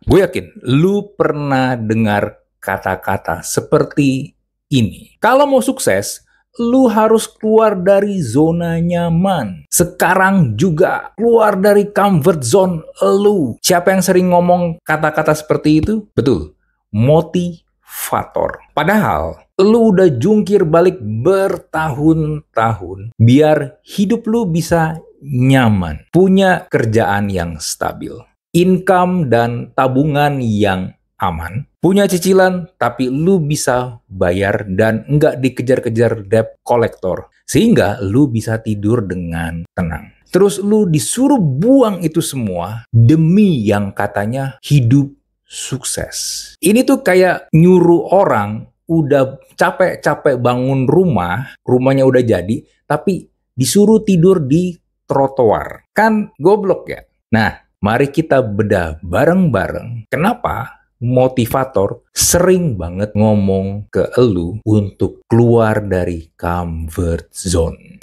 Gue yakin lu pernah dengar kata-kata seperti ini. Kalau mau sukses, lu harus keluar dari zona nyaman. Sekarang juga keluar dari comfort zone lu. Siapa yang sering ngomong kata-kata seperti itu? Betul, motivator. Padahal lu udah jungkir balik bertahun-tahun biar hidup lu bisa nyaman, punya kerjaan yang stabil, income dan tabungan yang aman, punya cicilan tapi lu bisa bayar dan nggak dikejar-kejar debt collector, sehingga lu bisa tidur dengan tenang. Terus lu disuruh buang itu semua demi yang katanya hidup sukses. Ini tuh kayak nyuruh orang udah capek-capek bangun rumahnya udah jadi, tapi disuruh tidur di trotoar. Kan goblok ya? Nah, mari kita bedah bareng-bareng kenapa motivator sering banget ngomong ke elu untuk keluar dari comfort zone.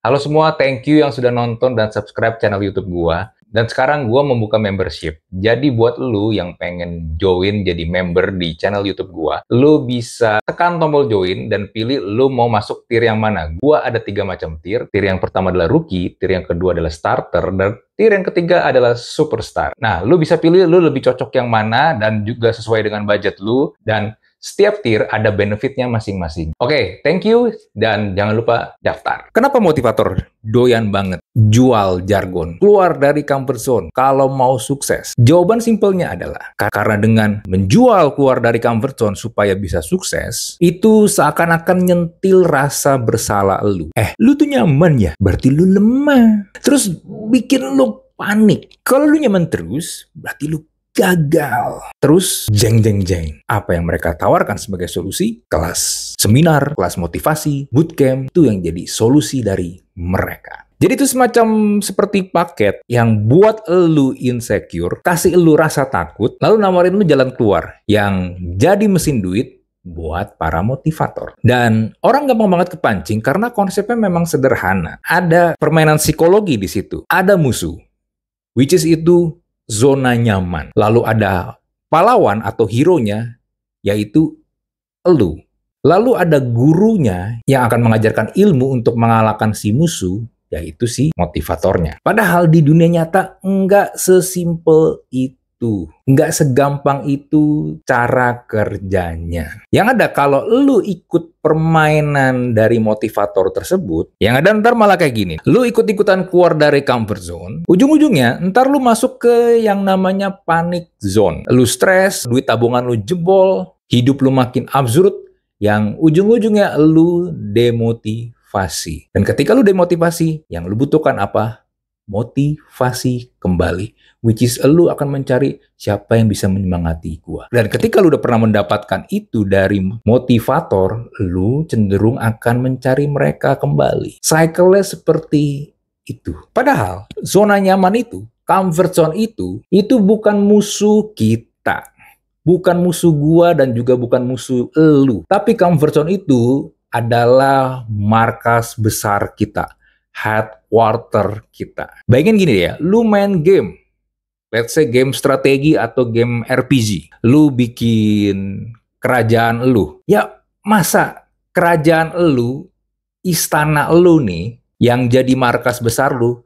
Halo semua, thank you yang sudah nonton dan subscribe channel YouTube gua. Dan sekarang gua membuka membership. Jadi buat lu yang pengen join jadi member di channel YouTube gua, lu bisa tekan tombol join dan pilih lu mau masuk tier yang mana. Gua ada 3 macam tier. Tier yang pertama adalah rookie, tier yang kedua adalah starter, dan tier yang ketiga adalah superstar. Nah, lu bisa pilih lu lebih cocok yang mana dan juga sesuai dengan budget lu, dan setiap tier ada benefitnya masing-masing. Oke, thank you, dan jangan lupa daftar. Kenapa motivator doyan banget jual jargon, keluar dari comfort zone kalau mau sukses? Jawaban simpelnya adalah karena dengan menjual keluar dari comfort zone supaya bisa sukses, itu seakan-akan nyentil rasa bersalah lu. Lu tuh nyaman ya? Berarti lu lemah. Terus bikin lu panik. Kalau lu nyaman terus, berarti lu gagal. Terus jeng. Apa yang mereka tawarkan sebagai solusi? Kelas seminar, kelas motivasi, bootcamp, itu yang jadi solusi dari mereka. Jadi itu semacam seperti paket yang buat elu insecure, kasih elu rasa takut, lalu nawarin lu jalan keluar yang jadi mesin duit buat para motivator. Dan orang gampang banget kepancing karena konsepnya memang sederhana. Ada permainan psikologi di situ. Ada musuh, which is itu zona nyaman. Lalu ada pahlawan atau hero-nya, yaitu elu. Lalu ada gurunya yang akan mengajarkan ilmu untuk mengalahkan si musuh, yaitu si motivatornya. Padahal di dunia nyata nggak sesimpel itu. Nggak segampang itu cara kerjanya. Yang ada kalau lu ikut permainan dari motivator tersebut, yang ada ntar malah kayak gini. Lu ikut-ikutan keluar dari comfort zone, ujung-ujungnya ntar lu masuk ke yang namanya panic zone. Lu stres, duit tabungan lu jebol, hidup lu makin absurd, yang ujung-ujungnya lu demotivasi. Dan ketika lu demotivasi, yang lu butuhkan apa? Motivasi kembali, which is lu akan mencari siapa yang bisa menyemangati gua. Dan ketika lu udah pernah mendapatkan itu dari motivator, lu cenderung akan mencari mereka kembali. Cycle-nya seperti itu. Padahal zona nyaman itu, comfort zone itu bukan musuh kita. Bukan musuh gua dan juga bukan musuh elu. Tapi comfort zone itu adalah markas besar kita, headquarter kita. Bayangin gini ya, lu main game, let's say game strategi atau game RPG. Lu bikin kerajaan lu. Ya masa kerajaan lu, istana lu nih, yang jadi markas besar lu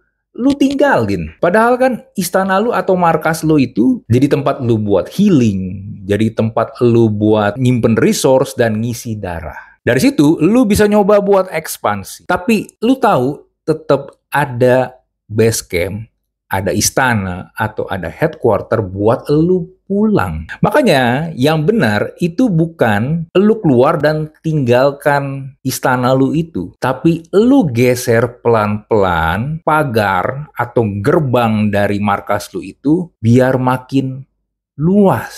tinggalin. Padahal kan istana lu atau markas lu itu jadi tempat lu buat healing, jadi tempat lu buat nyimpen resource dan ngisi darah. Dari situ lu bisa nyoba buat ekspansi. Tapi lu tahu tetap ada base camp, ada istana, atau ada headquarter buat elu pulang. Makanya yang benar itu bukan elu keluar dan tinggalkan istana lu itu, tapi elu geser pelan-pelan pagar atau gerbang dari markas lu itu biar makin luas.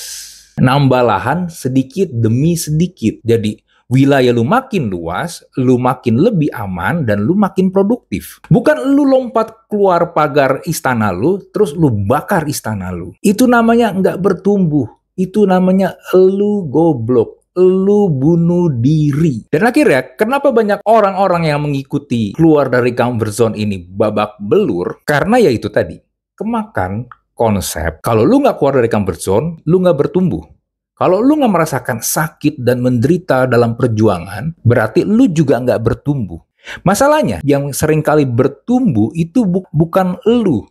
Nambah lahan sedikit demi sedikit. Jadi wilayah lu makin luas, lu makin lebih aman, dan lu makin produktif. Bukan lu lompat keluar pagar istana lu, terus lu bakar istana lu. Itu namanya nggak bertumbuh. Itu namanya lu goblok. Lu bunuh diri. Dan akhirnya, kenapa banyak orang-orang yang mengikuti keluar dari comfort zone ini babak belur? Karena ya itu tadi. kemakan konsep, kalau lu nggak keluar dari comfort zone, lu nggak bertumbuh. Kalau lu nggak merasakan sakit dan menderita dalam perjuangan, berarti lu juga nggak bertumbuh. Masalahnya, yang seringkali bertumbuh itu bukan lu,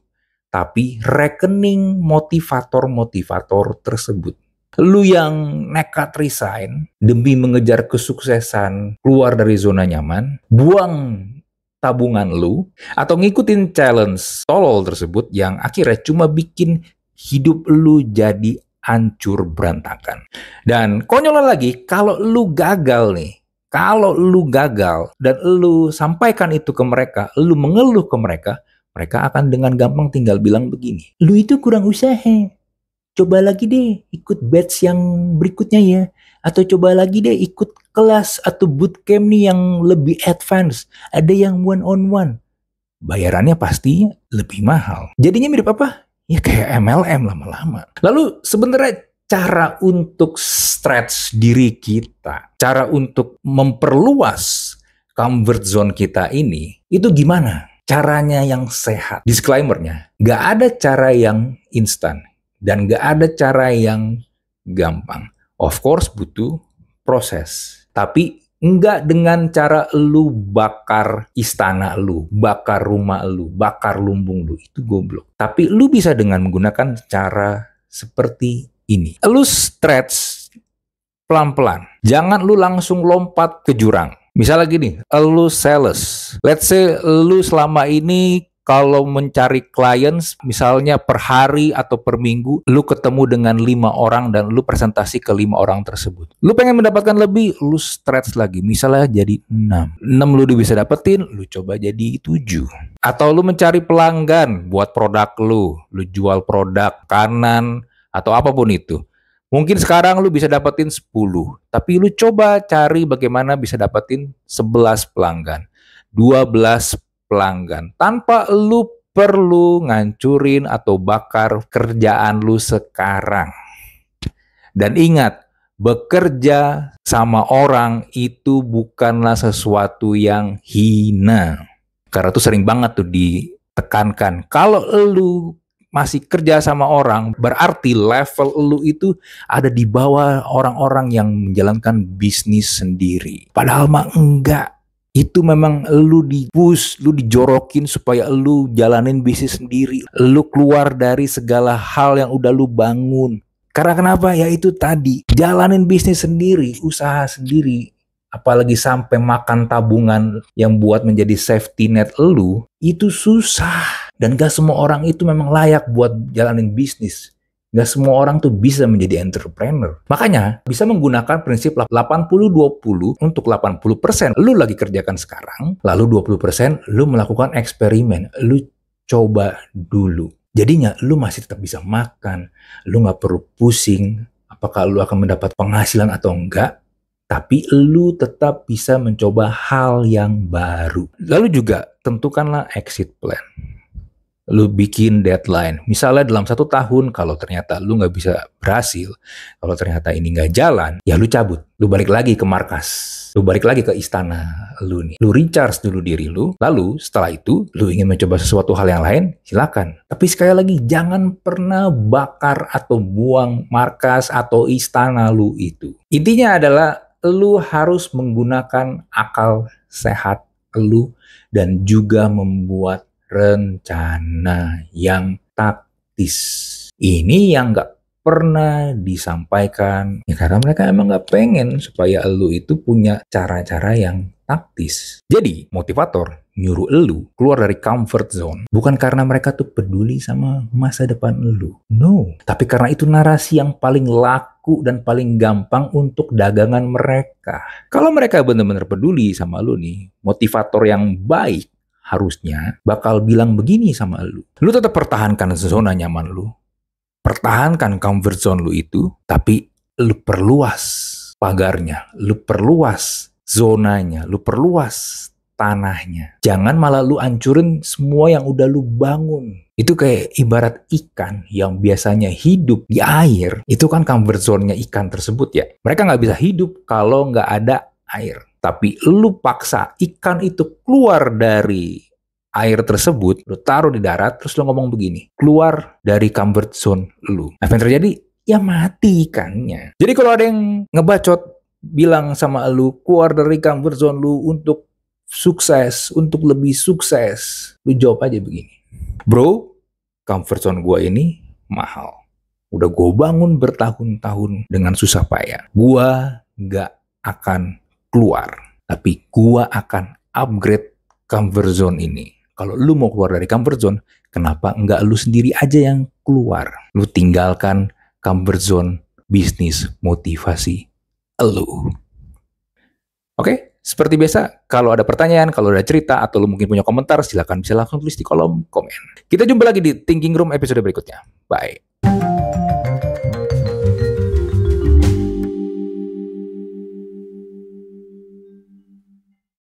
tapi rekening motivator-motivator tersebut. Lu yang nekat resign demi mengejar kesuksesan, keluar dari zona nyaman, buang tabungan lu, atau ngikutin challenge tolol tersebut yang akhirnya cuma bikin hidup lu jadi hancur berantakan. Dan konyol lagi, kalau lu gagal nih, kalau lu gagal dan lu sampaikan itu ke mereka, lu mengeluh ke mereka, mereka akan dengan gampang tinggal bilang begini, lu itu kurang usaha. Coba lagi deh ikut batch yang berikutnya ya. Atau coba lagi deh ikut kelas atau bootcamp nih yang lebih advance. Ada yang one on one. Bayarannya pasti lebih mahal. Jadinya mirip apa? Ya kayak MLM lama-lama. Lalu sebenarnya cara untuk stretch diri kita, cara untuk memperluas comfort zone kita ini, itu gimana? Caranya yang sehat. Disclaimer-nya, nggak ada cara yang instan. Dan gak ada cara yang gampang. Of course butuh proses. Tapi enggak dengan cara lu bakar istana lu, bakar rumah lu, bakar lumbung lu. Itu goblok. Tapi lu bisa dengan menggunakan cara seperti ini. Lu stretch pelan-pelan. Jangan lu langsung lompat ke jurang. Misalnya gini, lu sales. Let's say lu selama ini kalau mencari clients, misalnya per hari atau per minggu, lu ketemu dengan 5 orang dan lu presentasi ke 5 orang tersebut. Lu pengen mendapatkan lebih, lu stretch lagi. Misalnya jadi 6. 6 lu bisa dapetin, lu coba jadi 7. Atau lu mencari pelanggan buat produk lu jual produk kanan atau apapun itu. Mungkin sekarang lu bisa dapetin 10, tapi lu coba cari bagaimana bisa dapetin 11 pelanggan, 12 pelanggan, tanpa lu perlu ngancurin atau bakar kerjaan lu sekarang. Dan ingat, bekerja sama orang itu bukanlah sesuatu yang hina. Karena tuh sering banget tuh ditekankan, kalau lu masih kerja sama orang, berarti level lu itu ada di bawah orang-orang yang menjalankan bisnis sendiri. Padahal mah enggak. Itu memang lu di-push, lu dijorokin supaya lu jalanin bisnis sendiri. Lu keluar dari segala hal yang udah lu bangun. Karena kenapa? Ya itu tadi, jalanin bisnis sendiri, usaha sendiri. Apalagi sampai makan tabungan yang buat menjadi safety net lu, itu susah. Dan gak semua orang itu memang layak buat jalanin bisnis. Gak semua orang tuh bisa menjadi entrepreneur. Makanya bisa menggunakan prinsip 80-20 untuk 80% lu lagi kerjakan sekarang, lalu 20% lu melakukan eksperimen. Lu coba dulu. Jadinya lu masih tetap bisa makan. Lu gak perlu pusing apakah lu akan mendapat penghasilan atau enggak. Tapi lu tetap bisa mencoba hal yang baru. Lalu juga tentukanlah exit plan. Lu bikin deadline. Misalnya dalam 1 tahun, kalau ternyata lu nggak bisa berhasil, kalau ternyata ini nggak jalan, ya lu cabut. Lu balik lagi ke markas. Lu balik lagi ke istana lu nih. Lu recharge dulu diri lu. Lalu setelah itu, lu ingin mencoba sesuatu hal yang lain, silakan. Tapi sekali lagi, jangan pernah bakar atau buang markas atau istana lu itu. Intinya adalah, lu harus menggunakan akal sehat lu dan juga membuat rencana yang taktis. Ini yang nggak pernah disampaikan. Ya karena mereka emang nggak pengen supaya elu itu punya cara-cara yang taktis. Jadi motivator nyuruh elu keluar dari comfort zone bukan karena mereka tuh peduli sama masa depan elu. No. Tapi karena itu narasi yang paling laku dan paling gampang untuk dagangan mereka. Kalau mereka benar-benar peduli sama elu nih, motivator yang baik harusnya bakal bilang begini sama lu. Lu tetap pertahankan zona nyaman lu. Pertahankan comfort zone lu itu, tapi lu perluas pagarnya, lu perluas zonanya, lu perluas tanahnya. Jangan malah lu hancurin semua yang udah lu bangun. Itu kayak ibarat ikan yang biasanya hidup di air. Itu kan comfort zone-nya ikan tersebut ya. Mereka nggak bisa hidup kalau nggak ada air. Tapi lu paksa ikan itu keluar dari air tersebut, lu taruh di darat, terus lu ngomong begini, keluar dari comfort zone lu. Apa yang terjadi? Ya mati ikannya. Jadi kalau ada yang ngebacot, bilang sama lu, keluar dari comfort zone lu untuk sukses, untuk lebih sukses, lu jawab aja begini, bro, comfort zone gua ini mahal. Udah gue bangun bertahun-tahun dengan susah payah. Gua gak akan keluar, tapi gua akan upgrade comfort zone ini. Kalau lu mau keluar dari comfort zone, kenapa enggak lu sendiri aja yang keluar? Lu tinggalkan comfort zone bisnis motivasi lu. Oke, seperti biasa, kalau ada pertanyaan, kalau ada cerita, atau lu mungkin punya komentar, silakan bisa langsung tulis di kolom komen. Kita jumpa lagi di Thinking Room episode berikutnya. Bye.